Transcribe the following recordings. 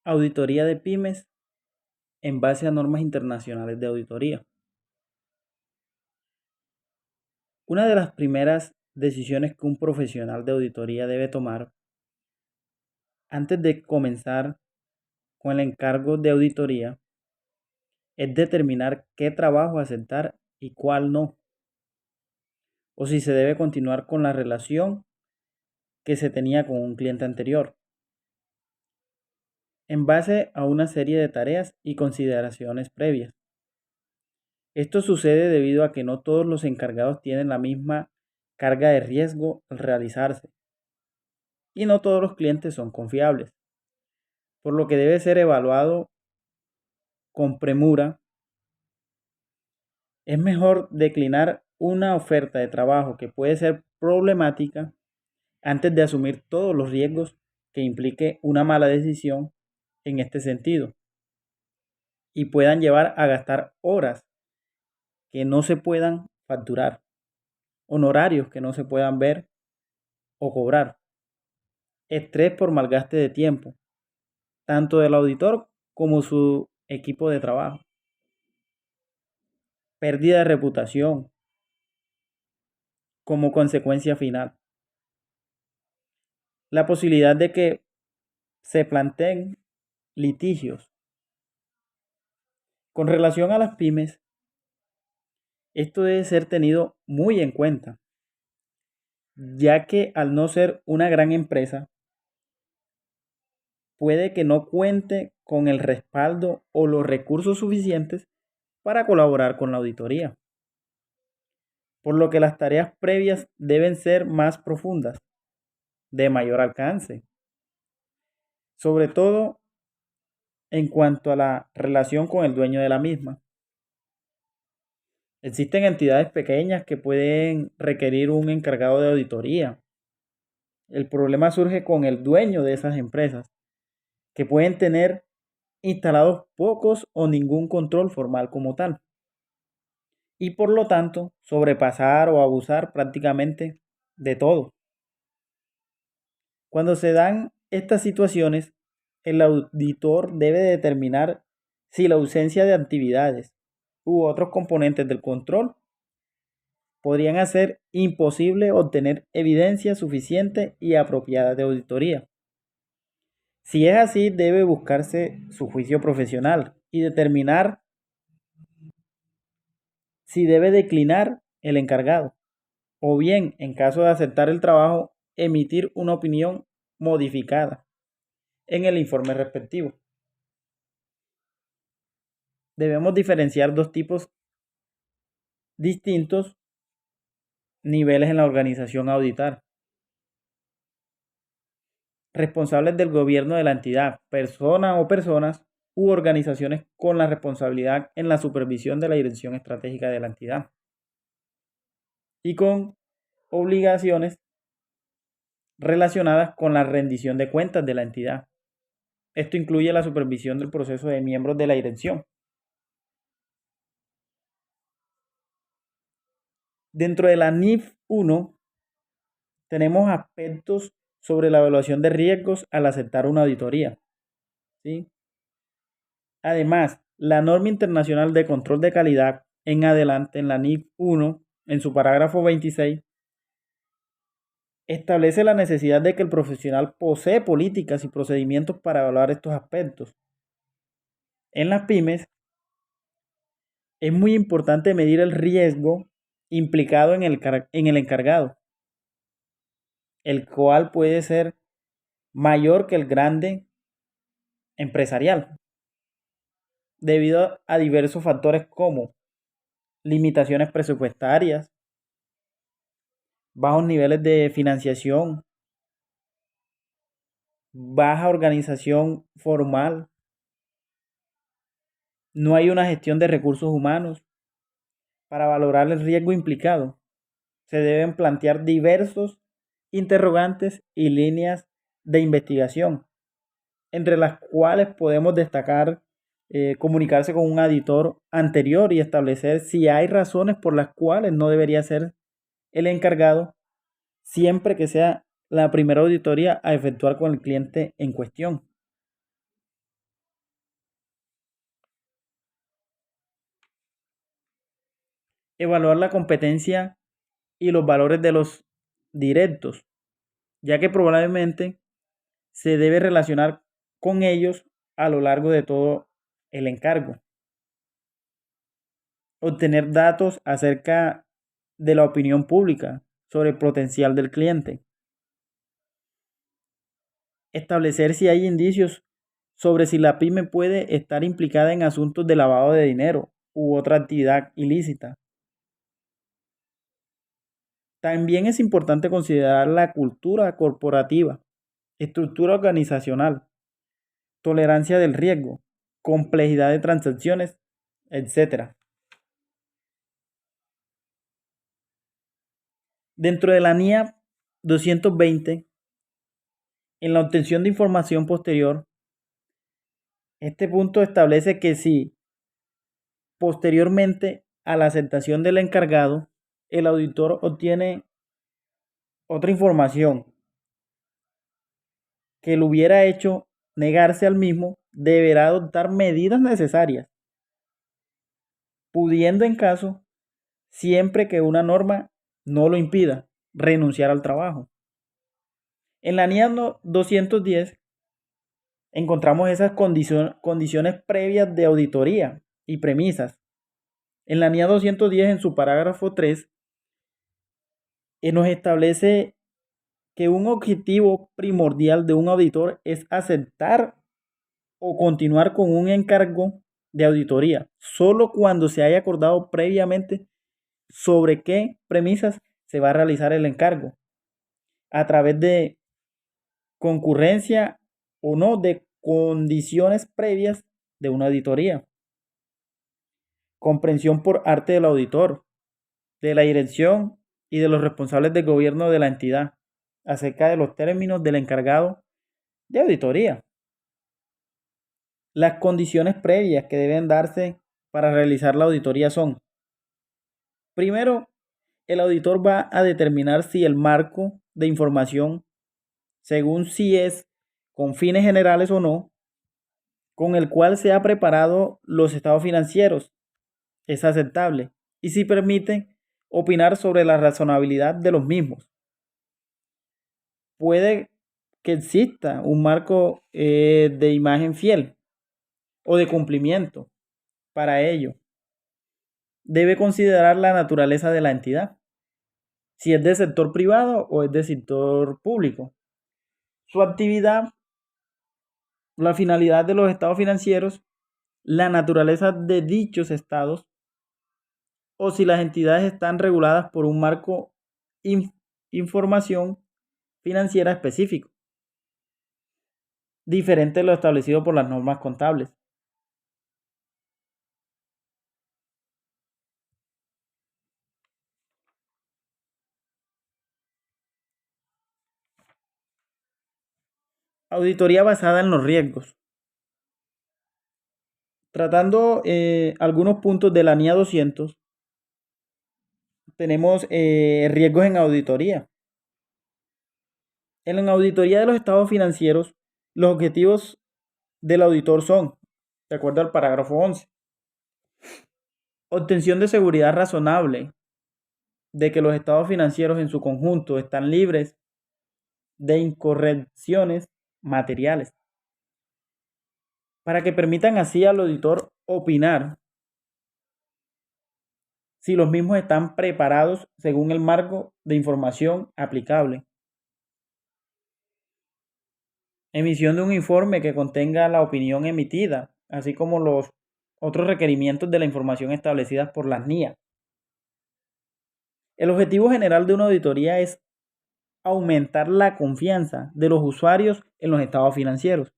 Auditoría de pymes en base a normas internacionales de auditoría. Una de las primeras decisiones que un profesional de auditoría debe tomar antes de comenzar con el encargo de auditoría es determinar qué trabajo aceptar y cuál no, o si se debe continuar con la relación que se tenía con un cliente anterior, en base a una serie de tareas y consideraciones previas. Esto sucede debido a que no todos los encargados tienen la misma carga de riesgo al realizarse y no todos los clientes son confiables, por lo que debe ser evaluado con premura. Es mejor declinar una oferta de trabajo que puede ser problemática antes de asumir todos los riesgos que implique una mala decisión en este sentido y puedan llevar a gastar horas que no se puedan facturar, honorarios que no se puedan ver o cobrar, estrés por malgaste de tiempo, tanto del auditor como su equipo de trabajo, pérdida de reputación como consecuencia final, la posibilidad de que se planteen litigios. Con relación a las pymes, esto debe ser tenido muy en cuenta, ya que al no ser una gran empresa, puede que no cuente con el respaldo o los recursos suficientes para colaborar con la auditoría, por lo que las tareas previas deben ser más profundas, de mayor alcance, sobre todo en cuanto a la relación con el dueño de la misma. Existen entidades pequeñas que pueden requerir un encargado de auditoría. El problema surge con el dueño de esas empresas, que pueden tener instalados pocos o ningún control formal como tal, y por lo tanto sobrepasar o abusar prácticamente de todo. Cuando se dan estas situaciones, el auditor debe determinar si la ausencia de actividades u otros componentes del control podrían hacer imposible obtener evidencia suficiente y apropiada de auditoría. Si es así, debe buscarse su juicio profesional y determinar si debe declinar el encargado, o bien, en caso de aceptar el trabajo, emitir una opinión modificada en el informe respectivo. Debemos diferenciar dos tipos distintos niveles en la organización a auditar. Responsables del gobierno de la entidad, persona o personas u organizaciones con la responsabilidad en la supervisión de la dirección estratégica de la entidad y con obligaciones relacionadas con la rendición de cuentas de la entidad. Esto incluye la supervisión del proceso de miembros de la dirección. Dentro de la NIF 1 tenemos aspectos sobre la evaluación de riesgos al aceptar una auditoría, ¿sí? Además, la norma internacional de control de calidad en adelante en la NIF 1, en su parágrafo 26, establece la necesidad de que el profesional posee políticas y procedimientos para evaluar estos aspectos. En las pymes es muy importante medir el riesgo implicado en el encargado, el cual puede ser mayor que el grande empresarial, debido a diversos factores como limitaciones presupuestarias, bajos niveles de financiación, baja organización formal, no hay una gestión de recursos humanos. Para valorar el riesgo implicado, se deben plantear diversos interrogantes y líneas de investigación, entre las cuales podemos destacar comunicarse con un auditor anterior y establecer si hay razones por las cuales no debería ser el encargado, siempre que sea la primera auditoría a efectuar con el cliente en cuestión. evaluar la competencia y los valores de los directos, ya que probablemente se debe relacionar con ellos a lo largo de todo el encargo. Obtener datos acerca de la opinión pública sobre el potencial del cliente. Establecer si hay indicios sobre si la pyme puede estar implicada en asuntos de lavado de dinero u otra actividad ilícita. También es importante considerar la cultura corporativa, estructura organizacional, tolerancia del riesgo, complejidad de transacciones, etc. Dentro de la NIA 220, en la obtención de información posterior, este punto establece que si posteriormente a la aceptación del encargado, el auditor obtiene otra información que lo hubiera hecho negarse al mismo, deberá adoptar medidas necesarias, pudiendo en caso, siempre que una norma no lo impida, renunciar al trabajo. En la NIA 210 encontramos esas condiciones previas de auditoría y premisas. En la NIA 210, en su parágrafo 3, nos establece que un objetivo primordial de un auditor es aceptar o continuar con un encargo de auditoría, solo cuando se haya acordado previamente sobre qué premisas se va a realizar el encargo, a través de concurrencia o no de condiciones previas de una auditoría. Comprensión por parte del auditor, de la dirección y de los responsables del gobierno de la entidad acerca de los términos del encargado de auditoría. Las condiciones previas que deben darse para realizar la auditoría son: primero, el auditor va a determinar si el marco de información, según si es con fines generales o no, con el cual se ha preparado los estados financieros, es aceptable y si permite opinar sobre la razonabilidad de los mismos. Puede que exista un marco de imagen fiel o de cumplimiento para ello. Debe considerar la naturaleza de la entidad, si es del sector privado o es del sector público, su actividad, la finalidad de los estados financieros, la naturaleza de dichos estados o si las entidades están reguladas por un marco información financiera específico, diferente de lo establecido por las normas contables. Auditoría basada en los riesgos. Tratando algunos puntos de la NIA 200, tenemos riesgos en auditoría. En la auditoría de los estados financieros, los objetivos del auditor son, de acuerdo al parágrafo 11, obtención de seguridad razonable de que los estados financieros en su conjunto están libres de incorrecciones materiales, para que permitan así al auditor opinar si los mismos están preparados según el marco de información aplicable. Emisión de un informe que contenga la opinión emitida, así como los otros requerimientos de la información establecidas por las NIA. El objetivo general de una auditoría es aumentar la confianza de los usuarios en los estados financieros.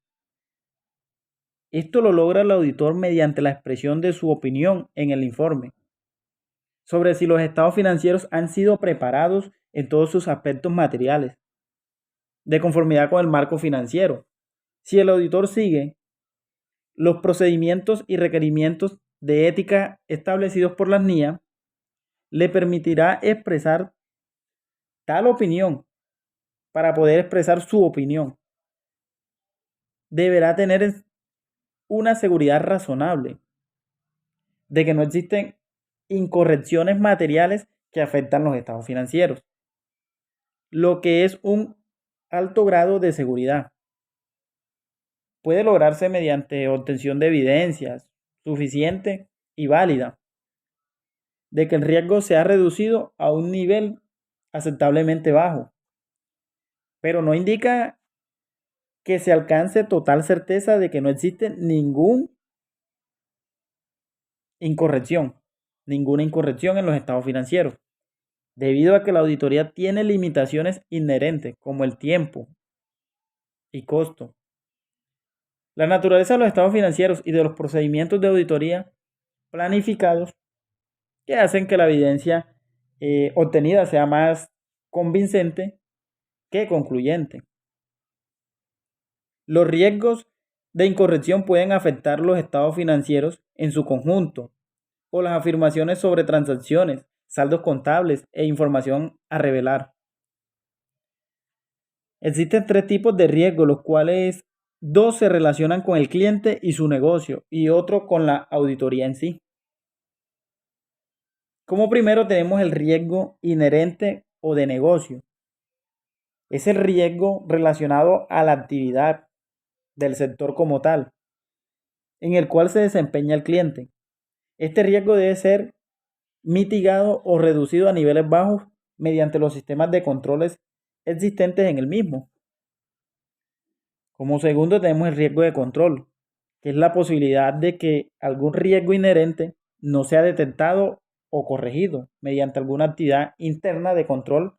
Esto lo logra el auditor mediante la expresión de su opinión en el informe sobre si los estados financieros han sido preparados en todos sus aspectos materiales, de conformidad con el marco financiero. Si el auditor sigue los procedimientos y requerimientos de ética establecidos por las NIA, le permitirá expresar tal opinión. Para poder expresar su opinión, deberá tener una seguridad razonable de que no existen incorrecciones materiales que afectan los estados financieros, lo que es un alto grado de seguridad. Puede lograrse mediante obtención de evidencias suficiente y válida de que el riesgo se ha reducido a un nivel aceptablemente bajo, pero no indica que se alcance total certeza de que no existe incorrección, ninguna incorrección en los estados financieros, debido a que la auditoría tiene limitaciones inherentes como el tiempo y costo. La naturaleza de los estados financieros y de los procedimientos de auditoría planificados que hacen que la evidencia obtenida sea más convincente que concluyente. Los riesgos de incorrección pueden afectar los estados financieros en su conjunto o las afirmaciones sobre transacciones, saldos contables e información a revelar. Existen tres tipos de riesgos, los cuales dos se relacionan con el cliente y su negocio y otro con la auditoría en sí. Como primero tenemos el riesgo inherente o de negocio. Es el riesgo relacionado a la actividad del sector como tal, en el cual se desempeña el cliente. Este riesgo debe ser mitigado o reducido a niveles bajos mediante los sistemas de controles existentes en el mismo. Como segundo tenemos el riesgo de control, que es la posibilidad de que algún riesgo inherente no sea detectado o corregido mediante alguna actividad interna de control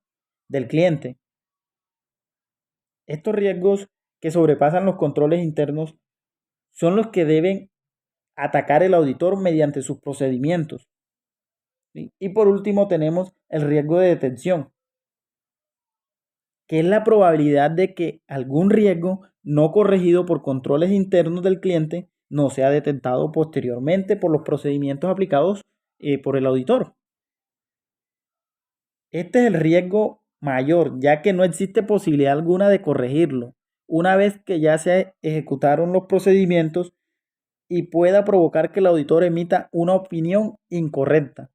del cliente. Estos riesgos que sobrepasan los controles internos son los que deben atacar el auditor mediante sus procedimientos. ¿Sí? Y por último tenemos el riesgo de detención, que es la probabilidad de que algún riesgo no corregido por controles internos del cliente no sea detectado posteriormente por los procedimientos aplicados por el auditor. Este es el riesgo mayor, ya que no existe posibilidad alguna de corregirlo una vez que ya se ejecutaron los procedimientos y pueda provocar que el auditor emita una opinión incorrecta.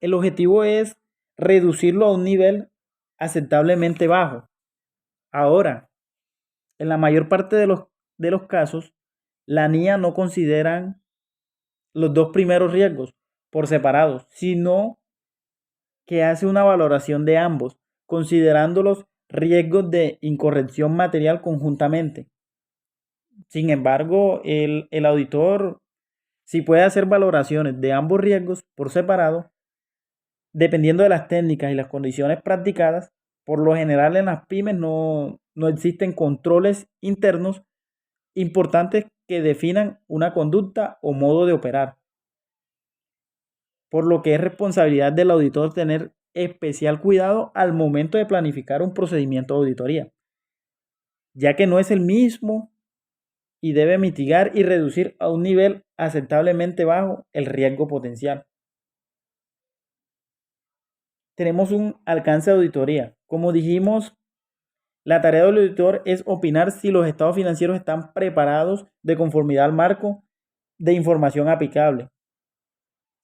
El objetivo es reducirlo a un nivel aceptablemente bajo. Ahora, en la mayor parte de los casos, la NIA no consideran los dos primeros riesgos por separados, sino que hace una valoración de ambos, considerando los riesgos de incorrección material conjuntamente. Sin embargo, el auditor sí puede hacer valoraciones de ambos riesgos por separado, dependiendo de las técnicas y las condiciones practicadas. Por lo general en las pymes no existen controles internos importantes que definan una conducta o modo de operar, por lo que es responsabilidad del auditor tener especial cuidado al momento de planificar un procedimiento de auditoría, ya que no es el mismo y debe mitigar y reducir a un nivel aceptablemente bajo el riesgo potencial. Tenemos un alcance de auditoría. Como dijimos, la tarea del auditor es opinar si los estados financieros están preparados de conformidad al marco de información aplicable,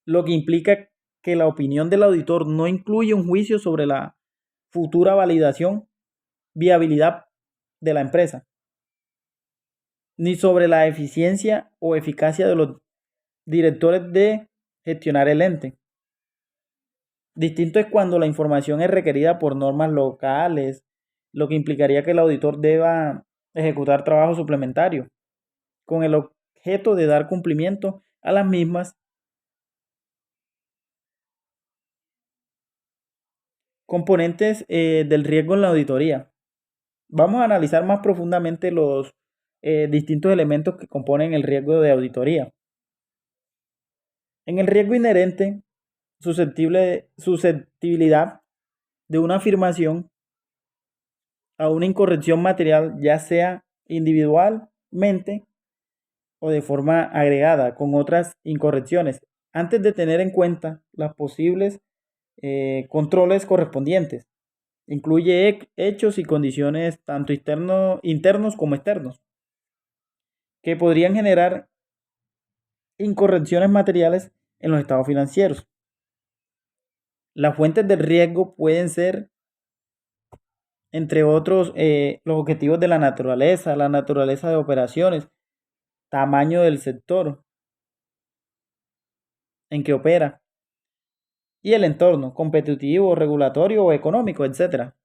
lo que implica que la opinión del auditor no incluye un juicio sobre la futura validación, viabilidad de la empresa, ni sobre la eficiencia o eficacia de los directores de gestionar el ente. Distinto es cuando la información es requerida por normas locales, lo que implicaría que el auditor deba ejecutar trabajo suplementario con el objeto de dar cumplimiento a las mismas. Componentes del riesgo en la auditoría. Vamos a analizar más profundamente los distintos elementos que componen el riesgo de auditoría. En el riesgo inherente, susceptibilidad de una afirmación a una incorrección material, ya sea individualmente o de forma agregada con otras incorrecciones, antes de tener en cuenta las posibles controles correspondientes. Incluye hechos y condiciones tanto internos como externos, que podrían generar incorrecciones materiales en los estados financieros. Las fuentes del riesgo pueden ser, entre otros, los objetivos de la naturaleza de operaciones, tamaño del sector en que opera y el entorno competitivo, regulatorio o económico, etcétera.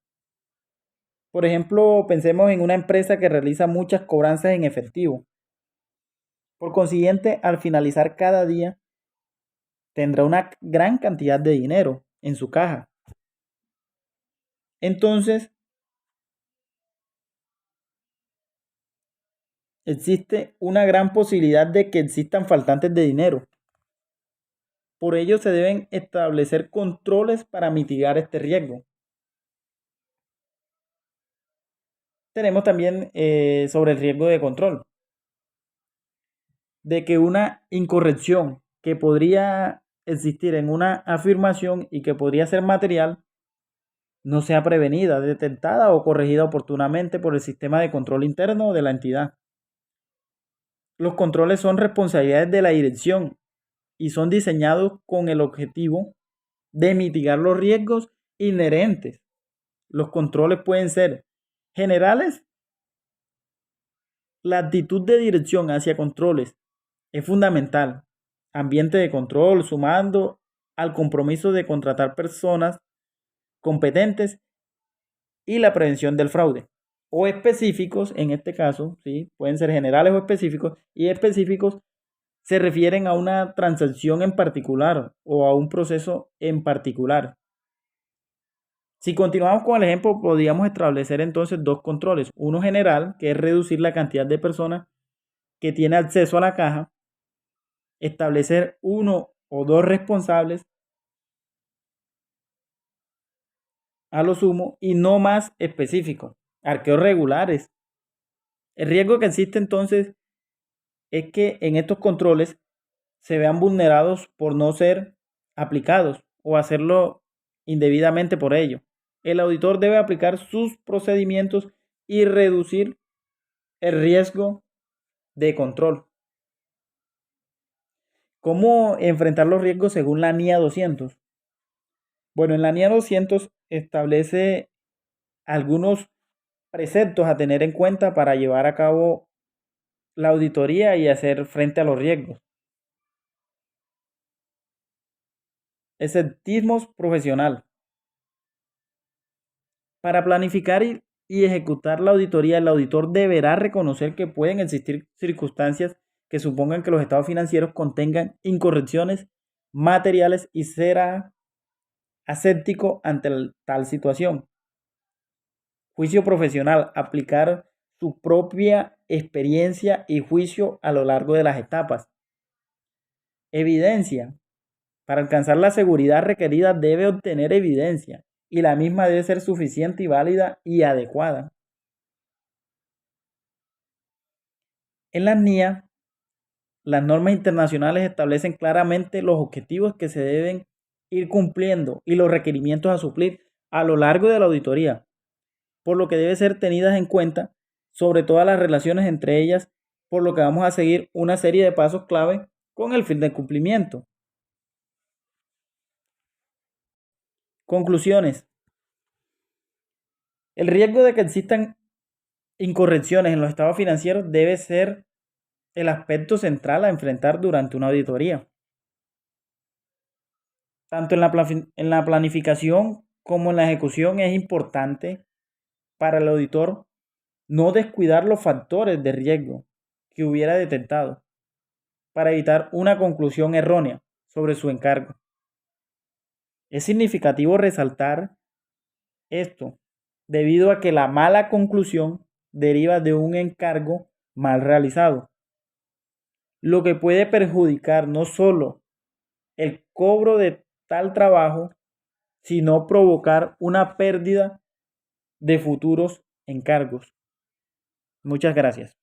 Por ejemplo, pensemos en una empresa que realiza muchas cobranzas en efectivo. Por consiguiente, al finalizar cada día, tendrá una gran cantidad de dinero en su caja. Entonces, existe una gran posibilidad de que existan faltantes de dinero. Por ello, se deben establecer controles para mitigar este riesgo. Tenemos también sobre el riesgo de control, de que una incorrección que podría existir en una afirmación y que podría ser material no sea prevenida, detectada o corregida oportunamente por el sistema de control interno de la entidad. Los controles son responsabilidades de la dirección y son diseñados con el objetivo de mitigar los riesgos inherentes. Los controles pueden ser generales. La actitud de dirección hacia controles es fundamental. Ambiente de control, sumando al compromiso de contratar personas competentes y la prevención del fraude. O específicos, en este caso, ¿sí? Pueden ser generales o específicos, y específicos se refieren a una transacción en particular o a un proceso en particular. Si continuamos con el ejemplo, podríamos establecer entonces dos controles. Uno general, que es reducir la cantidad de personas que tiene acceso a la caja, establecer uno o dos responsables a lo sumo y no más específicos, arqueos regulares. El riesgo que existe entonces es que en estos controles se vean vulnerados por no ser aplicados o hacerlo indebidamente por ello. El auditor debe aplicar sus procedimientos y reducir el riesgo de control. ¿Cómo enfrentar los riesgos según la NIA 200? Bueno, en la NIA 200 establece algunos preceptos a tener en cuenta para llevar a cabo la auditoría y hacer frente a los riesgos. Escepticismo profesional. Para planificar y ejecutar la auditoría, el auditor deberá reconocer que pueden existir circunstancias que supongan que los estados financieros contengan incorrecciones materiales y será aséptico ante tal situación. Juicio profesional. Aplicar su propia experiencia y juicio a lo largo de las etapas. Evidencia. Para alcanzar la seguridad requerida debe obtener evidencia y la misma debe ser suficiente y válida y adecuada. En la NIA, las normas internacionales establecen claramente los objetivos que se deben ir cumpliendo y los requerimientos a suplir a lo largo de la auditoría, por lo que debe ser tenidas en cuenta sobre todas las relaciones entre ellas, por lo que vamos a seguir una serie de pasos clave con el fin de cumplimiento. Conclusiones. El riesgo de que existan incorrecciones en los estados financieros debe ser el aspecto central a enfrentar durante una auditoría. Tanto en la planificación como en la ejecución es importante para el auditor no descuidar los factores de riesgo que hubiera detectado para evitar una conclusión errónea sobre su encargo. Es significativo resaltar esto debido a que la mala conclusión deriva de un encargo mal realizado, lo que puede perjudicar no solo el cobro de tal trabajo, sino provocar una pérdida de futuros encargos. Muchas gracias.